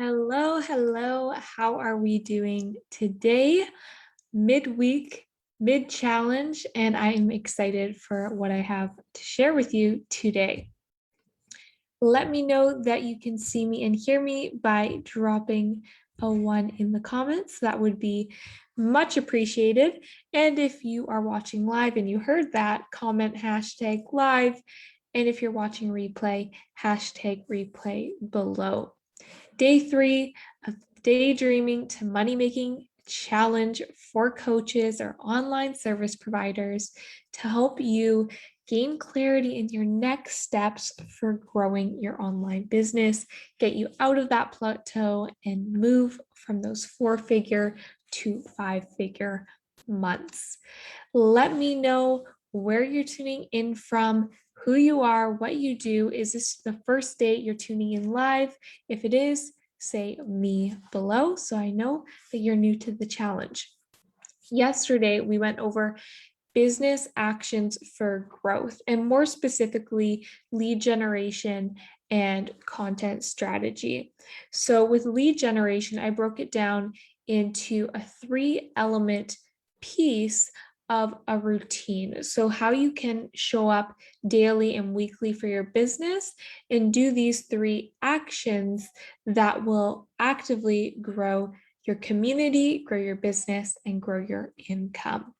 Hello, hello. How are we doing today? Midweek, mid challenge, and I am excited for what I have to share with you today. Let me know that you can see me and hear me by dropping a one in the comments. That would be much appreciated. And if you are watching live and you heard that, comment hashtag live. And if you're watching replay, hashtag replay below. Day 3 of Daydreaming to Money Making Challenge for coaches or online service providers to help you gain clarity in your next steps for growing your online business, get you out of that plateau, and move from those 4-figure to 5-figure months. Let me know where you're tuning in from, who you are, what you do. Is this the first day you're tuning in live? If it is, say me below so I know that you're new to the challenge. Yesterday, we went over business actions for growth, and more specifically, lead generation and content strategy. So with lead generation, I broke it down into a 3-element piece of a routine. So how you can show up daily and weekly for your business and do these 3 actions that will actively grow your community, grow your business, and grow your income.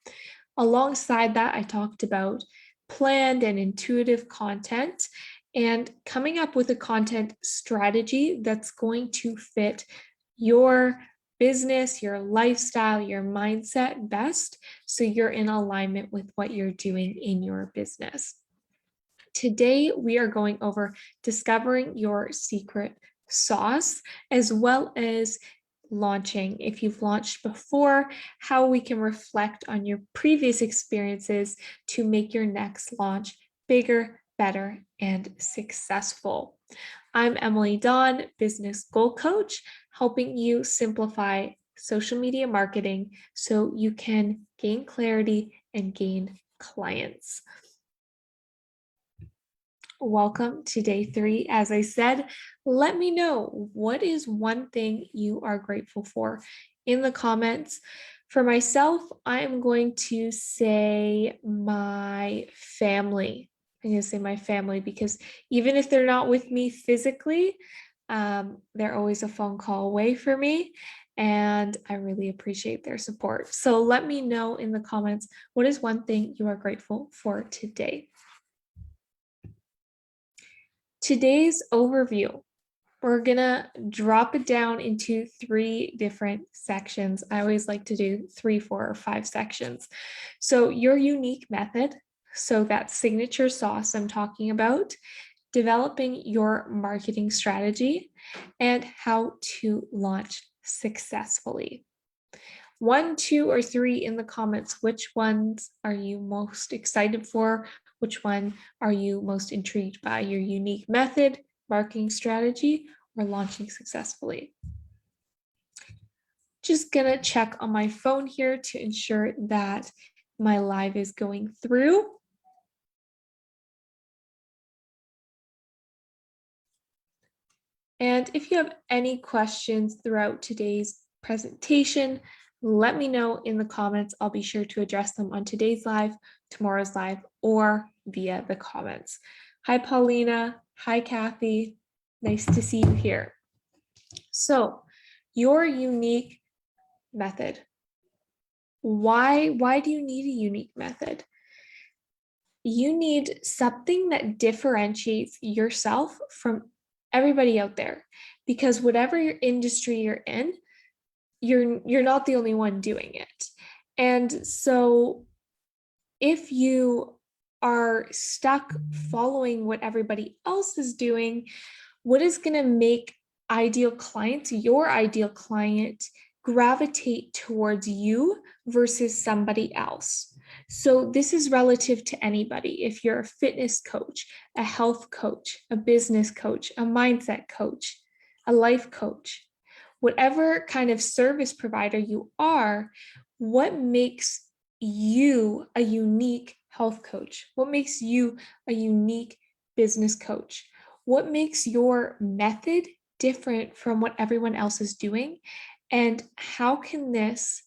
Alongside that, I talked about planned and intuitive content and coming up with a content strategy that's going to fit your business, your lifestyle, your mindset best, so you're in alignment with what you're doing in your business. Today, we are going over discovering your secret sauce, as well as launching. If you've launched before, how we can reflect on your previous experiences to make your next launch bigger, better, and successful. I'm Emily Dawn, business goal coach, helping you simplify social media marketing so you can gain clarity and gain clients. Welcome to day 3. As I said, let me know what is one thing you are grateful for in the comments. For myself, I am going to say my family. I'm going to say my family because even if they're not with me physically, they're always a phone call away for me. And I really appreciate their support. So let me know in the comments, what is one thing you are grateful for today? Today's overview, we're gonna drop it down into 3 different sections. I always like to do 3, 4, or 5 sections. So your unique method, so that signature sauce I'm talking about, developing your marketing strategy, and how to launch successfully. 1, 2, or 3 in the comments. Which ones are you most excited for? Which one are you most intrigued by? Your unique method, marketing strategy, or launching successfully? Just gonna check on my phone here to ensure that my live is going through. And if you have any questions throughout today's presentation, let me know in the comments. I'll be sure to address them on today's live, tomorrow's live, or via the comments. Hi, Paulina. Hi, Kathy. Nice to see you here. So, your unique method. Why do you need a unique method? You need something that differentiates yourself from everybody out there, because whatever your industry you're in, you're not the only one doing it. And so if you are stuck following what everybody else is doing, what is going to make ideal clients, your ideal client, gravitate towards you versus somebody else? So this is relative to anybody. If you're a fitness coach, a health coach, a business coach, a mindset coach, a life coach, whatever kind of service provider you are, what makes you a unique health coach? What makes you a unique business coach? What makes your method different from what everyone else is doing? And how can this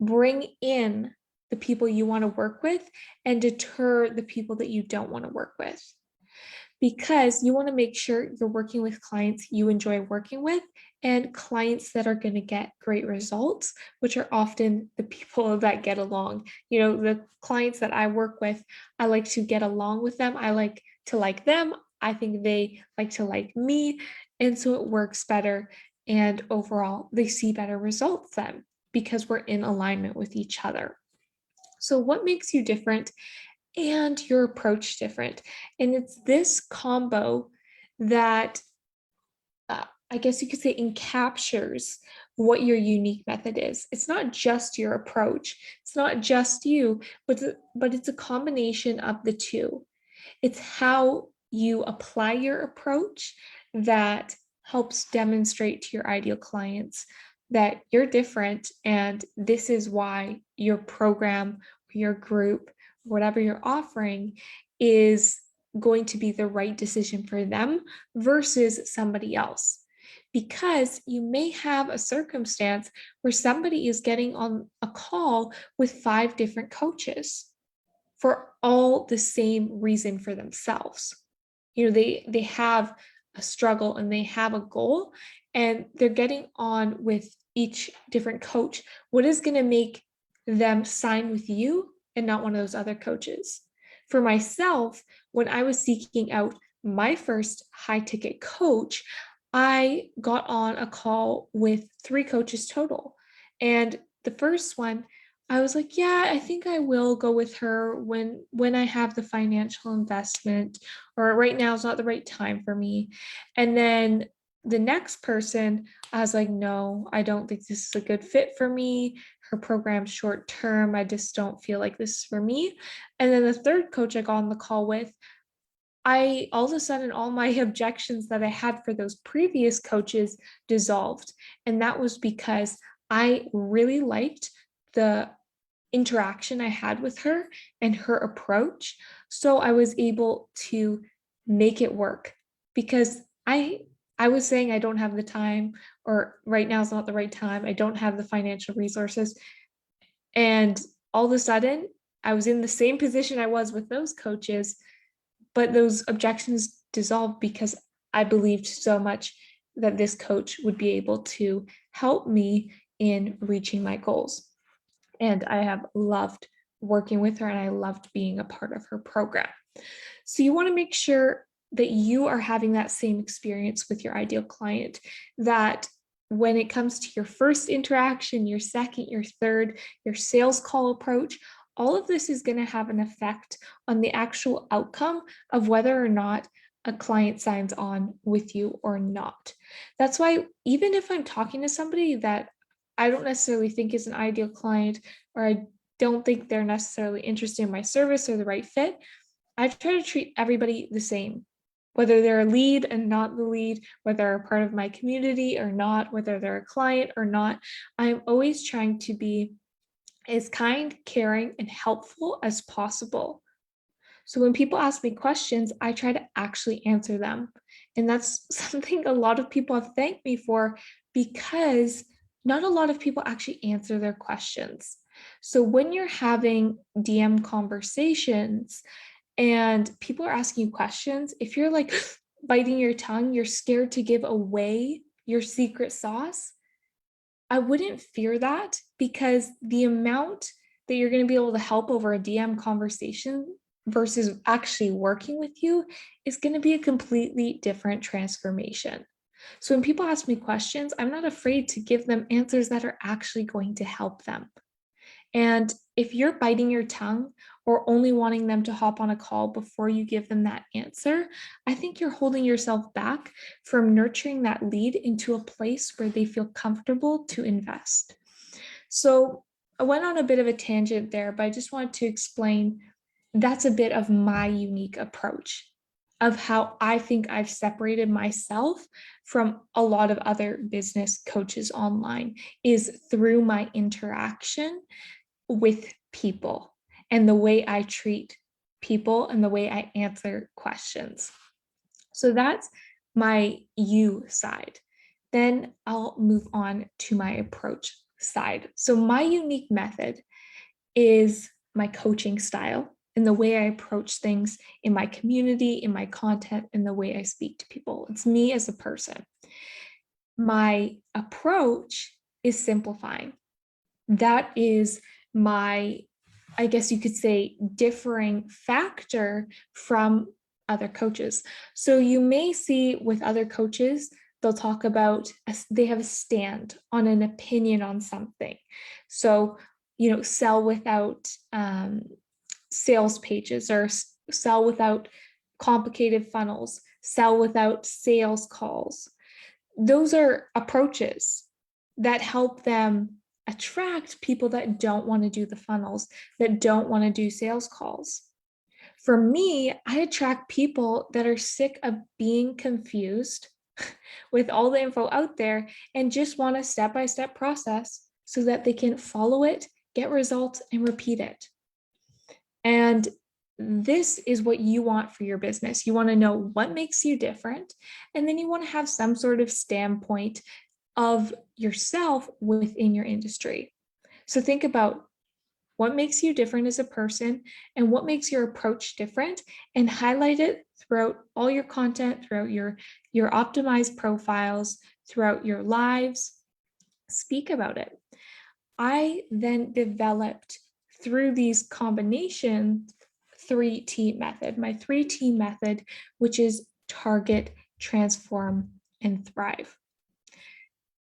bring in the people you want to work with and deter the people that you don't want to work with? Because you want to make sure you're working with clients you enjoy working with and clients that are going to get great results, which are often the people that get along. The clients that I work with, I like to get along with them. I like to like them. I think they like to like me. And so it works better. And overall, they see better results then because we're in alignment with each other. So, what makes you different and your approach different? And it's this combo that I guess you could say encaptures what your unique method is. It's not just your approach, it's not just you, but it's a combination of the two. It's how you apply your approach that helps demonstrate to your ideal clients that you're different and this is why your program, your group, whatever you're offering is going to be the right decision for them versus somebody else. Because you may have a circumstance where somebody is getting on a call with 5 different coaches for all the same reason for themselves. They have a struggle and they have a goal and they're getting on with each different coach. What is going to make them sign with you and not one of those other coaches? For myself, when I was seeking out my first high ticket coach, I got on a call with 3 coaches total. And the first one, I was like, yeah, I think I will go with her when I have the financial investment, or right now is not the right time for me. And then the next person, I was like, no, I don't think this is a good fit for me. Her program's short term. I just don't feel like this is for me. And then the third coach I got on the call with, I all of a sudden all my objections that I had for those previous coaches dissolved. And that was because I really liked the interaction I had with her and her approach. So I was able to make it work because I was saying I don't have the time, or right now is not the right time. I don't have the financial resources. And all of a sudden, I was in the same position I was with those coaches, but those objections dissolved because I believed so much that this coach would be able to help me in reaching my goals. And I have loved working with her and I loved being a part of her program. So you want to make sure that you are having that same experience with your ideal client, that when it comes to your first interaction, your second, your third, your sales call approach, all of this is going to have an effect on the actual outcome of whether or not a client signs on with you or not. That's why even if I'm talking to somebody that I don't necessarily think is an ideal client, or I don't think they're necessarily interested in my service or the right fit, I try to treat everybody the same, whether they're a lead and not the lead, whether they're a part of my community or not, whether they're a client or not. I'm always trying to be as kind, caring, and helpful as possible. So when people ask me questions, I try to actually answer them. And that's something a lot of people have thanked me for because not a lot of people actually answer their questions. So when you're having DM conversations and people are asking you questions, if you're like biting your tongue, you're scared to give away your secret sauce, I wouldn't fear that because the amount that you're going to be able to help over a DM conversation versus actually working with you is going to be a completely different transformation. So when people ask me questions, I'm not afraid to give them answers that are actually going to help them. And if you're biting your tongue or only wanting them to hop on a call before you give them that answer, I think you're holding yourself back from nurturing that lead into a place where they feel comfortable to invest. So I went on a bit of a tangent there, but I just wanted to explain that's a bit of my unique approach of how I think I've separated myself from a lot of other business coaches online is through my interaction with people and the way I treat people and the way I answer questions. So that's my you side. Then I'll move on to my approach side. So my unique method is my coaching style and the way I approach things in my community, in my content, and the way I speak to people. It's me as a person. My approach is simplifying. That is my, I guess you could say, differing factor from other coaches. So you may see with other coaches, they'll talk about, they have a stand on an opinion on something. So, sell without sales pages, or sell without complicated funnels, sell without sales calls. Those are approaches that help them attract people that don't want to do the funnels, that don't want to do sales calls. For me, I attract people that are sick of being confused with all the info out there and just want a step-by-step process so that they can follow it, get results, and repeat it. And this is what you want for your business. You want to know what makes you different, and then you want to have some sort of standpoint of yourself within your industry. So think about what makes you different as a person and what makes your approach different, and highlight it throughout all your content, throughout your optimized profiles, throughout your lives. Speak about it. I then developed, through these combinations, 3T method, my 3T method, which is target, transform, and thrive.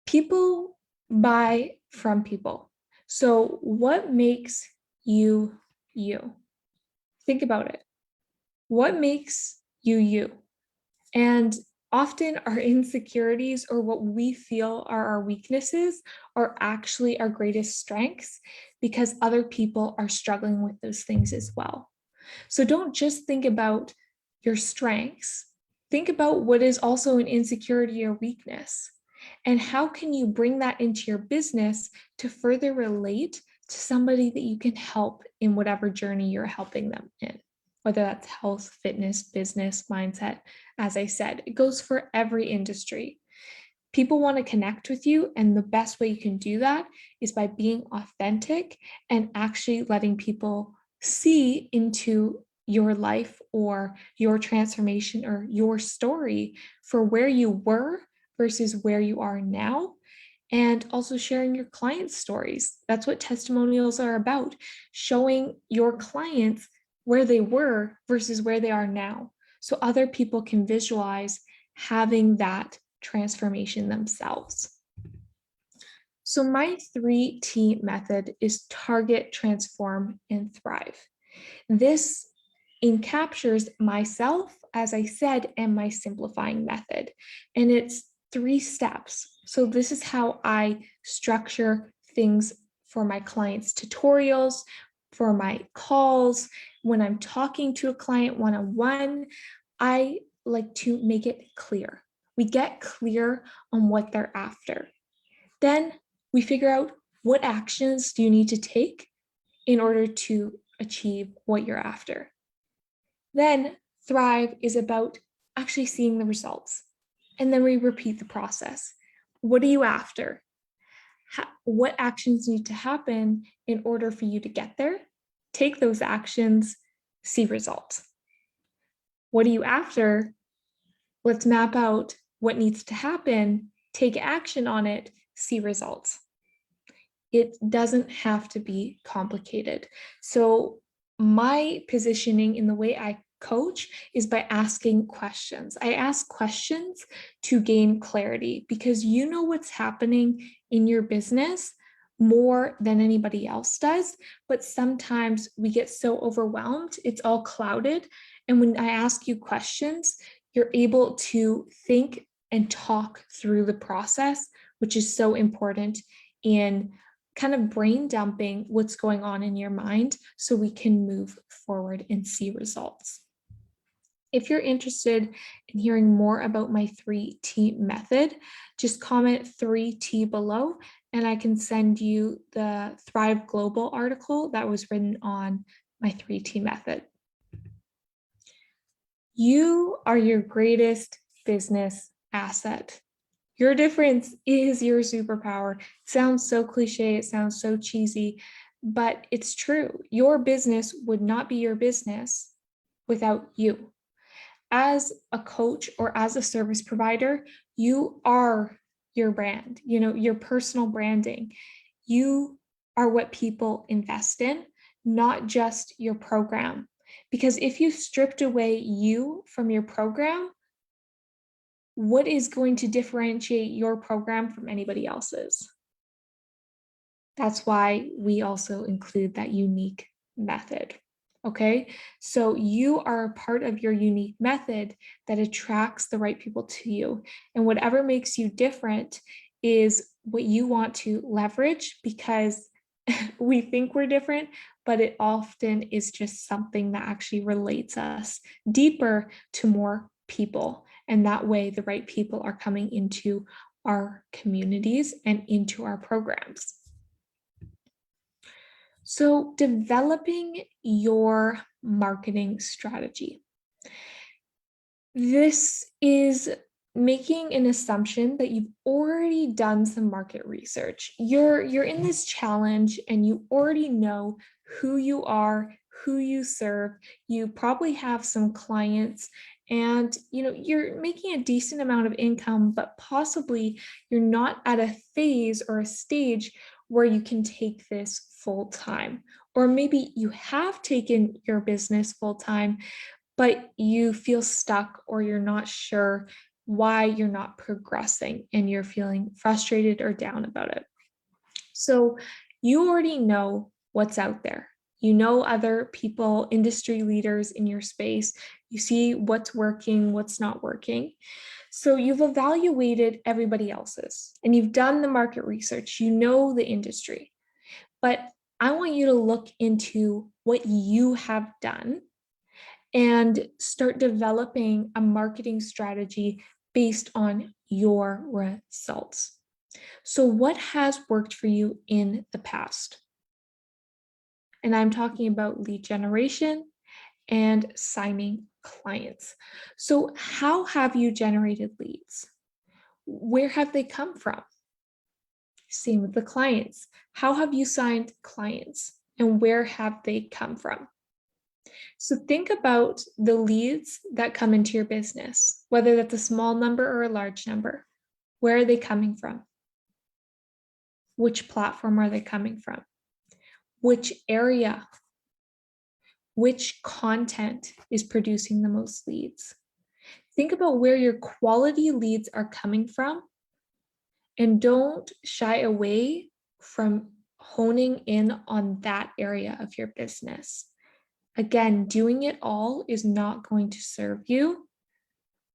People buy from people. So what makes you you? Think about it. What makes you you? And often our insecurities, or what we feel are our weaknesses, are actually our greatest strengths, because other people are struggling with those things as well. So don't just think about your strengths. Think about what is also an insecurity or weakness. And how can you bring that into your business to further relate to somebody that you can help in whatever journey you're helping them in, whether that's health, fitness, business, mindset. As I said, it goes for every industry. People want to connect with you, and the best way you can do that is by being authentic and actually letting people see into your life, or your transformation, or your story for where you were versus where you are now. And also sharing your clients' stories. That's what testimonials are about, showing your clients where they were versus where they are now, so other people can visualize having that transformation themselves. So my 3T method is target, transform, and thrive. This encaptures myself, as I said, and my simplifying method. And it's 3 steps. So this is how I structure things for my clients' tutorials, for my calls, when I'm talking to a client one-on-one. I like to make it clear. We get clear on what they're after. Then we figure out, what actions do you need to take in order to achieve what you're after. Then thrive is about actually seeing the results. And then we repeat the process. What are you after? What actions need to happen in order for you to get there? Take those actions, see results. What are you after? Let's map out what needs to happen, take action on it, see results. It doesn't have to be complicated. So my positioning in the way I coach is by asking questions. I ask questions to gain clarity, because you know what's happening in your business more than anybody else does. But sometimes we get so overwhelmed, it's all clouded. And when I ask you questions, you're able to think and talk through the process, which is so important in kind of brain dumping what's going on in your mind, so we can move forward and see results. If you're interested in hearing more about my 3T method, just comment 3T below, and I can send you the Thrive Global article that was written on my 3T method. You are your greatest business asset. Your difference is your superpower. It sounds so cliche, it sounds so cheesy, but it's true. Your business would not be your business without you. As a coach or as a service provider, you are your brand, your personal branding. You are what people invest in, not just your program. Because if you stripped away you from your program, what is going to differentiate your program from anybody else's? That's why we also include that unique method. Okay, so you are a part of your unique method that attracts the right people to you. And whatever makes you different is what you want to leverage because we think we're different, but it often is just something that actually relates us deeper to more people. And that way, the right people are coming into our communities and into our programs. So, developing your marketing strategy. This is making an assumption that you've already done some market research. You're in this challenge and you already know who you are, who you serve. You probably have some clients and you're making a decent amount of income, but possibly you're not at a phase or a stage where you can take this full time. Or maybe you have taken your business full time, but you feel stuck or you're not sure why you're not progressing and you're feeling frustrated or down about it. So you already know what's out there. You know other people, industry leaders in your space. You see what's working, what's not working. So you've evaluated everybody else's and you've done the market research. You know the industry. But I want you to look into what you have done and start developing a marketing strategy based on your results. So, what has worked for you in the past? And I'm talking about lead generation and signing clients. So, how have you generated leads? Where have they come from? Same with the clients. How have you signed clients and where have they come from? So think about the leads that come into your business, whether that's a small number or a large number. Where are they coming from? Which platform are they coming from? Which area? Which content is producing the most leads? Think about where your quality leads are coming from and don't shy away from honing in on that area of your business. Again, doing it all is not going to serve you.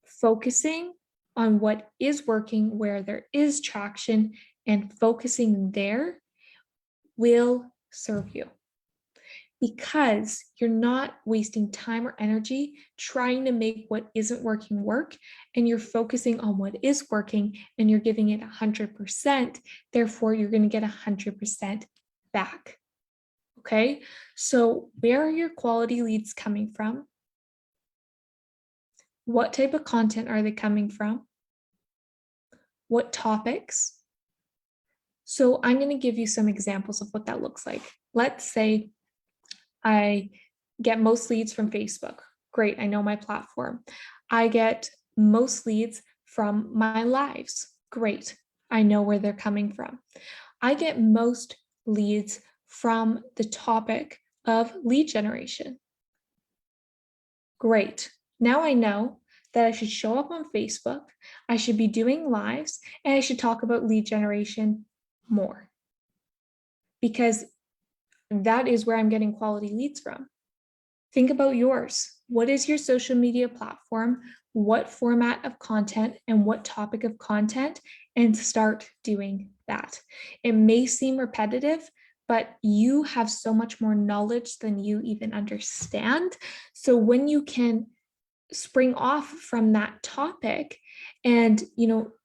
Focusing on what is working, where there is traction, and focusing there will serve you because you're not wasting time or energy trying to make what isn't working work, and you're focusing on what is working and you're giving it 100%. Therefore, you're going to get 100% back. Okay, so where are your quality leads coming from? What type of content are they coming from? What topics? So I'm going to give you some examples of what that looks like. Let's say I get most leads from Facebook. Great, I know my platform. I get most leads from my lives. Great, I know where they're coming from. I get most leads from the topic of lead generation. Great, now I know that I should show up on Facebook, I should be doing lives, and I should talk about lead generation more because that is where I'm getting quality leads from. Think about yours. What is your social media platform? What format of content and what topic of content? And start doing that. It may seem repetitive, but you have so much more knowledge than you even understand. So when you can spring off from that topic and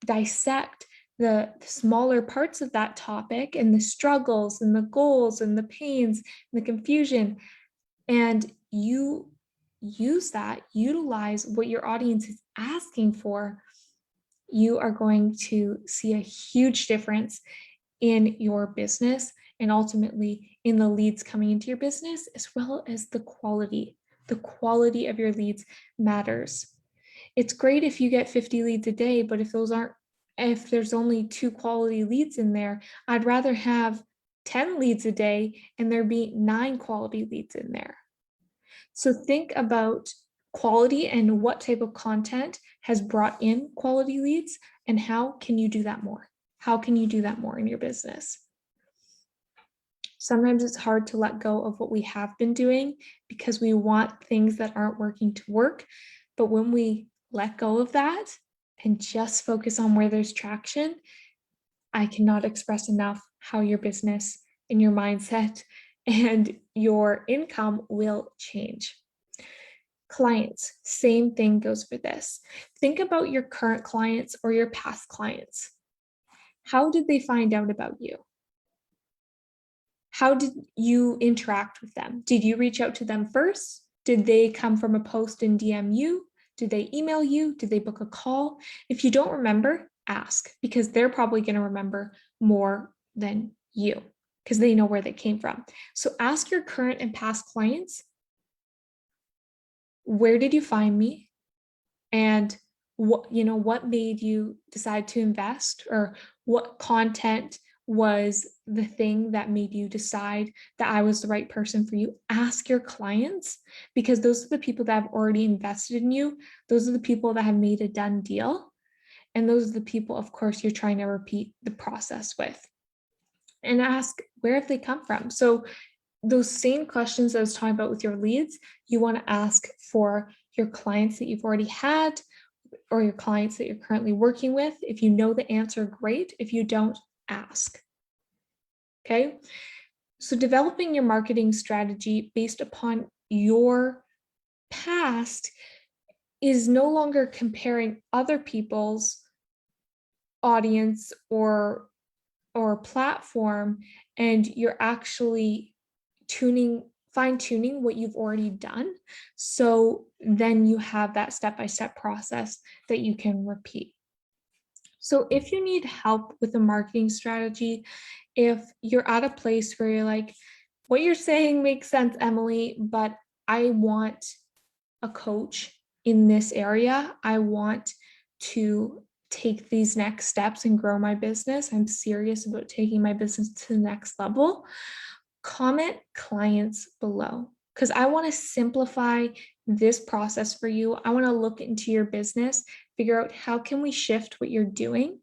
dissect the smaller parts of that topic and the struggles and the goals and the pains and the confusion, and you use that, utilize what your audience is asking for, you are going to see a huge difference in your business and ultimately in the leads coming into your business, as well as the quality. The quality of your leads matters. It's great if you get 50 leads a day, but if there's only 2 quality leads in there, I'd rather have 10 leads a day and there be 9 quality leads in there. So think about quality and what type of content has brought in quality leads and how can you do that more? How can you do that more in your business? Sometimes it's hard to let go of what we have been doing because we want things that aren't working to work. But when we let go of that and just focus on where there's traction, I cannot express enough how your business and your mindset and your income will change. Clients, same thing goes for this. Think about your current clients or your past clients. How did they find out about you? How did you interact with them? Did you reach out to them first? Did they come from a post and DM you? Did they email you? Did they book a call? If you don't remember, ask, because they're probably going to remember more than you because they know where they came from. So ask your current and past clients, where did you find me? And what made you decide to invest, or what content was the thing that made you decide that I was the right person for you? Ask your clients, because those are the people that have already invested in you. Those are the people that have made a done deal. And those are the people, of course, you're trying to repeat the process with. And ask, where have they come from? So those same questions I was talking about with your leads, you want to ask for your clients that you've already had or your clients that you're currently working with. If you know the answer, great. If you don't, ask. Okay. So developing your marketing strategy based upon your past is no longer comparing other people's audience or platform, and you're actually fine-tuning what you've already done. So then you have that step-by-step process that you can repeat. So if you need help with a marketing strategy, if you're at a place where you're like, what you're saying makes sense, Emily, but I want a coach in this area. I want to take these next steps and grow my business. I'm serious about taking my business to the next level. Comment clients below, because I want to simplify this process for you. I want to look into your business, figure out how can we shift what you're doing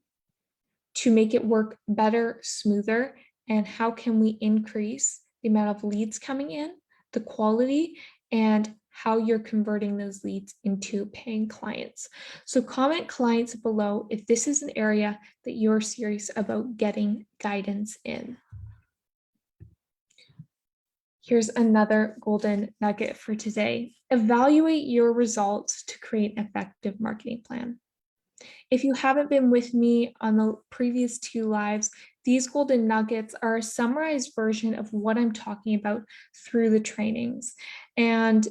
to make it work better, smoother, and how can we increase the amount of leads coming in, the quality, and how you're converting those leads into paying clients. So comment clients below if this is an area that you're serious about getting guidance in. Here's another golden nugget for today. Evaluate your results to create an effective marketing plan. If you haven't been with me on the previous 2 lives, these golden nuggets are a summarized version of what I'm talking about through the trainings. And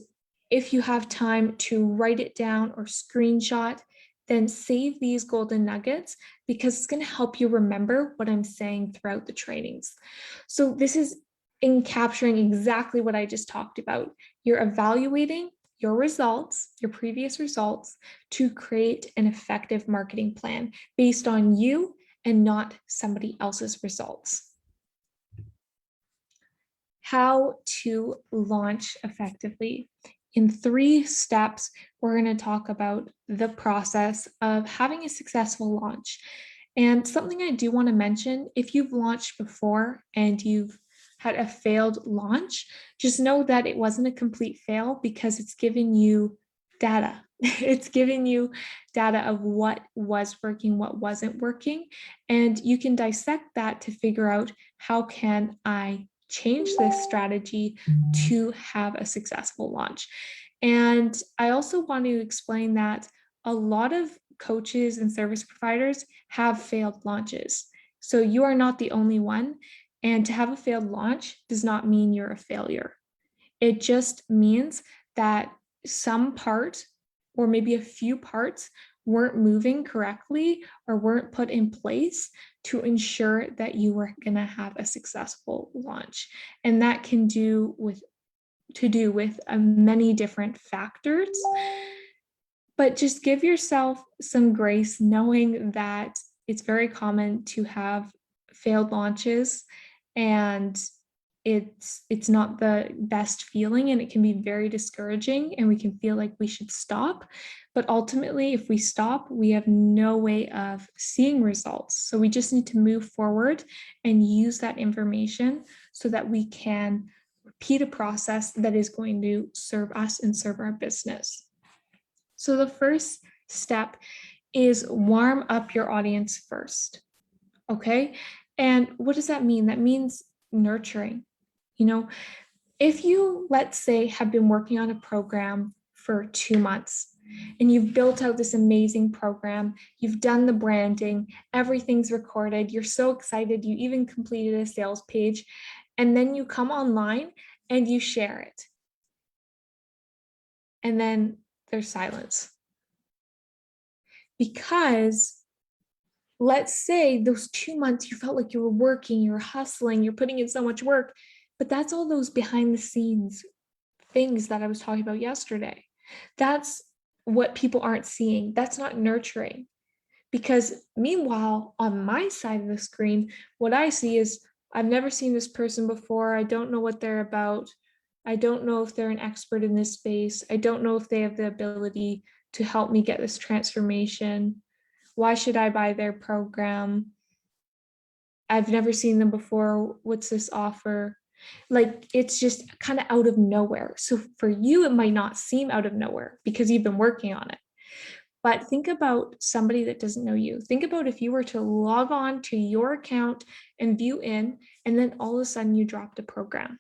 if you have time to write it down or screenshot, then save these golden nuggets, because it's going to help you remember what I'm saying throughout the trainings. So this is in capturing exactly what I just talked about. You're evaluating your results, your previous results, to create an effective marketing plan based on you and not somebody else's results. How to launch effectively. In 3 steps, we're going to talk about the process of having a successful launch. And something I do want to mention, if you've launched before and you've had a failed launch, just know that it wasn't a complete fail, because it's giving you data. It's giving you data of what was working, what wasn't working, and you can dissect that to figure out, how can I change this strategy to have a successful launch. And I also want to explain that a lot of coaches and service providers have failed launches. So you are not the only one. And to have a failed launch does not mean you're a failure. It just means that some part or maybe a few parts weren't moving correctly or weren't put in place to ensure that you were going to have a successful launch. And that can do with many different factors. But just give yourself some grace, knowing that it's very common to have failed launches, and it's not the best feeling, and it can be very discouraging, and we can feel like we should stop. But ultimately, if we stop, we have no way of seeing results. So we just need to move forward and use that information so that we can repeat a process that is going to serve us and serve our business. So the first step is warm up your audience first. Okay. And what does that mean? That means nurturing. If you, let's say, have been working on a program for 2 months and you've built out this amazing program, you've done the branding, everything's recorded, you're so excited, you even completed a sales page, and then you come online and you share it. And then there's silence. Because let's say those 2 months you felt like you were working, you're hustling, you're putting in so much work, but that's all those behind the scenes things that I was talking about yesterday. That's what people aren't seeing. That's not nurturing. Because meanwhile, on my side of the screen, what I see is I've never seen this person before. I don't know what they're about. I don't know if they're an expert in this space. I don't know if they have the ability to help me get this transformation. Why should I buy their program? I've never seen them before. What's this offer? Like, it's just kind of out of nowhere. So for you, it might not seem out of nowhere because you've been working on it. But think about somebody that doesn't know you. Think about if you were to log on to your account and view in, and then all of a sudden you dropped a program.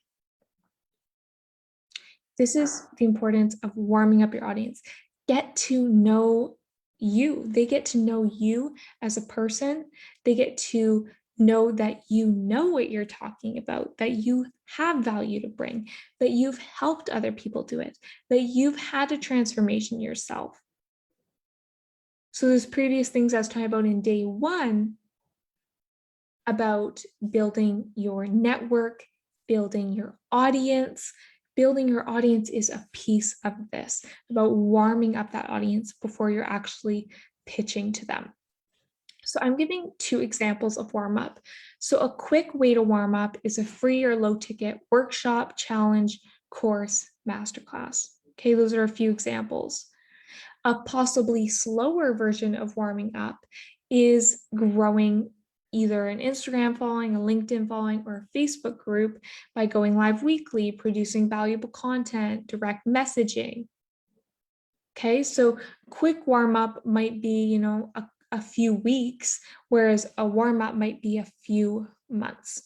This is the importance of warming up your audience. Get to know you. They get to know you as a person. They get to know that you know what you're talking about, that you have value to bring, that you've helped other people do it, that you've had a transformation yourself. So those previous things I was talking about in day one about building your network, building your audience. Building your audience is a piece of this, about warming up that audience before you're actually pitching to them. So I'm giving 2 examples of warm up. So a quick way to warm up is a free or low ticket workshop, challenge, course, masterclass. Okay, those are a few examples. A possibly slower version of warming up is growing either an Instagram following, a LinkedIn following, or a Facebook group by going live weekly, producing valuable content, direct messaging. Okay, so quick warm up might be, a few weeks, whereas a warm up might be a few months.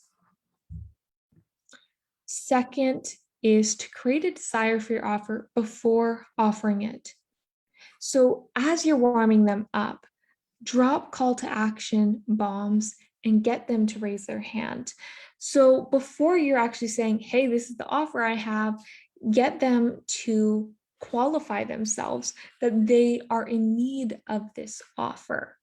Second is to create a desire for your offer before offering it. So as you're warming them up, drop call to action bombs and get them to raise their hand. So before you're actually saying, hey, this is the offer I have, get them to qualify themselves that they are in need of this offer.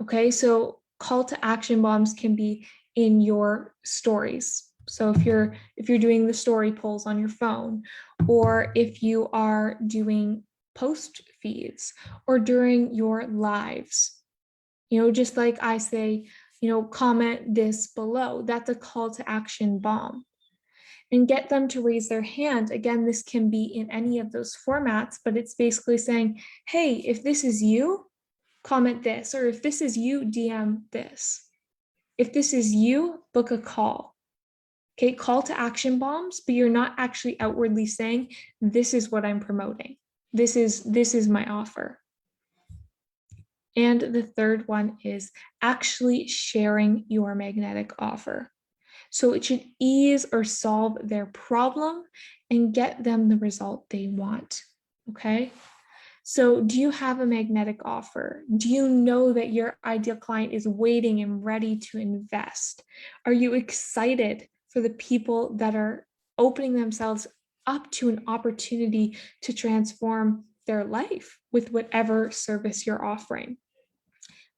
Okay, so call to action bombs can be in your stories. So if you're doing the story polls on your phone, or if you are doing post feeds or during your lives, just like I say, comment this below, that's a call to action bomb. And get them to raise their hand. Again, this can be in any of those formats, but it's basically saying, hey, if this is you, comment this, or if this is you, DM this. If this is you, book a call. Okay, call to action bombs, but you're not actually outwardly saying, this is what I'm promoting. This is my offer. And the third one is actually sharing your magnetic offer. So it should ease or solve their problem and get them the result they want. Okay. So do you have a magnetic offer? Do you know that your ideal client is waiting and ready to invest? Are you excited for the people that are opening themselves up to an opportunity to transform their life with whatever service you're offering.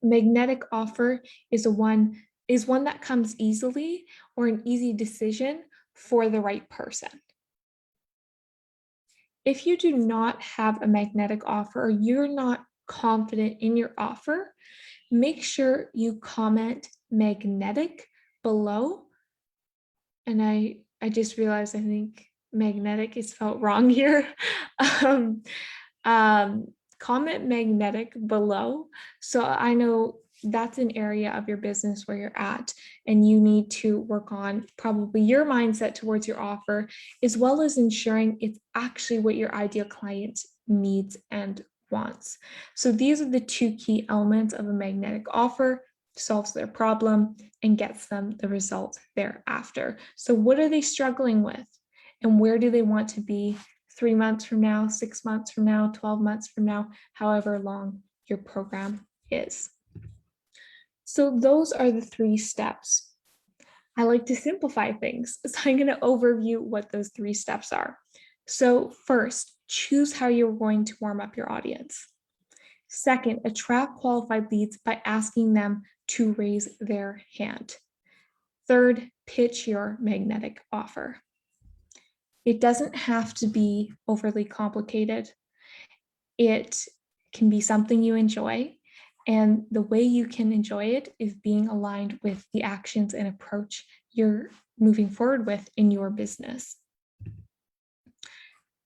Magnetic offer is one that comes easily or an easy decision for the right person. If you do not have a magnetic offer or you're not confident in your offer, make sure you comment magnetic below. And I just realized I think magnetic is spelled wrong here. um, Comment magnetic below. So I know that's an area of your business where you're at, and you need to work on probably your mindset towards your offer, as well as ensuring it's actually what your ideal client needs and wants. So these are the two key elements of a magnetic offer: solves their problem and gets them the result thereafter. So what are they struggling with? And where do they want to be 3 months from now, 6 months from now, 12 months from now, however long your program is? So those are the 3 steps. I like to simplify things, so I'm going to overview what those 3 steps are. So first, choose how you're going to warm up your audience. Second, attract qualified leads by asking them to raise their hand. Third, pitch your magnetic offer. It doesn't have to be overly complicated. It can be something you enjoy, and the way you can enjoy it is being aligned with the actions and approach you're moving forward with in your business.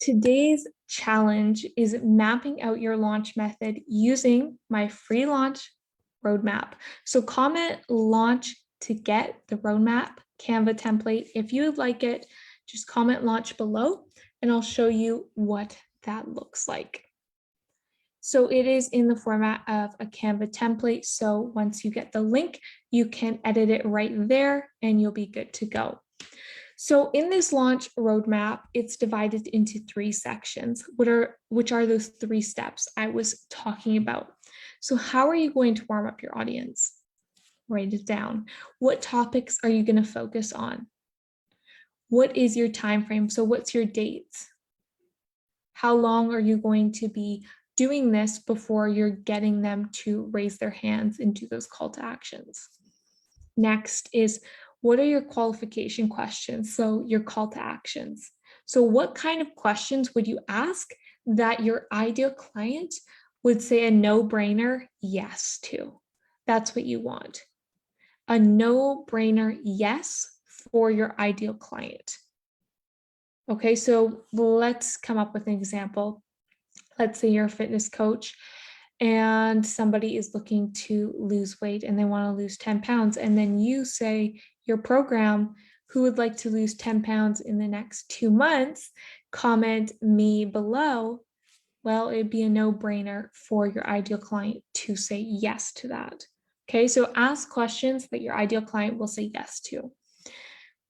Today's challenge is mapping out your launch method using my free launch roadmap. So comment launch to get the roadmap Canva template. If you would like it, just comment launch below and I'll show you what that looks like. So it is in the format of a Canva template. So once you get the link, you can edit it right there and you'll be good to go. So in this launch roadmap, it's divided into 3 sections, which are those 3 steps I was talking about. So how are you going to warm up your audience? Write it down. What topics are you going to focus on? What is your time frame? So what's your dates? How long are you going to be doing this before you're getting them to raise their hands and do those call to actions? Next is, what are your qualification questions? So your call to actions. So what kind of questions would you ask that your ideal client would say a no-brainer yes to? That's what you want. A no-brainer yes for your ideal client. Okay, so let's come up with an example. Let's say you're a fitness coach and somebody is looking to lose weight and they want to lose 10 pounds. And then you say your program, who would like to lose 10 pounds in the next 2 months, comment me below. Well, it'd be a no-brainer for your ideal client to say yes to that. Okay, so ask questions that your ideal client will say yes to.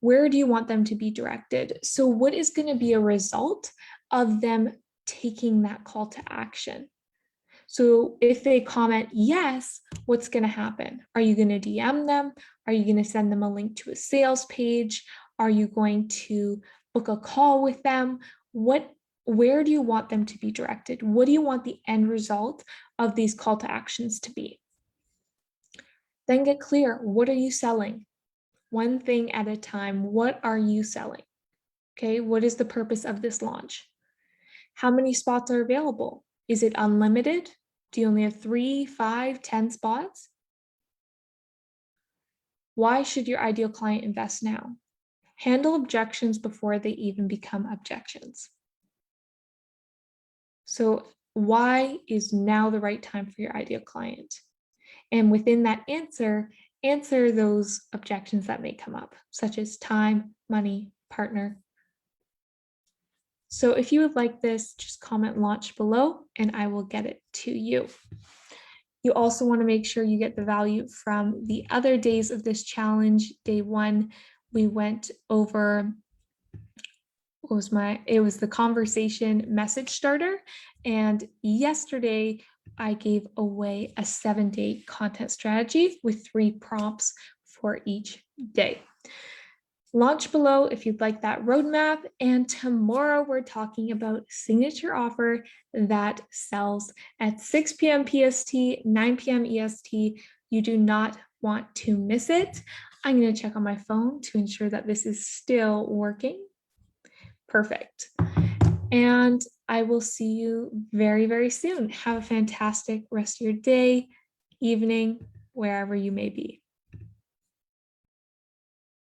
Where do you want them to be directed? So what is going to be a result of them taking that call to action? So if they comment yes, what's going to happen? Are you going to DM them? Are you going to send them a link to a sales page? Are you going to book a call with them? Where do you want them to be directed? What do you want the end result of these call to actions to be? Then get clear. What are you selling? One thing at a time. What are you selling? Okay, what is the purpose of this launch? How many spots are available? Is it unlimited? Do you only have 3, 5, 10 spots? Why should your ideal client invest now? Handle objections before they even become objections. So why is now the right time for your ideal client? And within that answer those objections that may come up, such as time, money, partner. So if you would like this, just comment launch below and I will get it to you. You also want to make sure you get the value from the other days of this challenge. Day 1, we went over, it was the conversation message starter. And yesterday I gave away a 7-day content strategy with 3 prompts for each day. Launch below if you'd like that roadmap. And tomorrow we're talking about signature offer that sells at 6 p.m. PST, 9 p.m. EST. You do not want to miss it. I'm going to check on my phone to ensure that this is still working. Perfect. And I will see you very, very soon. Have a fantastic rest of your day, evening, wherever you may be.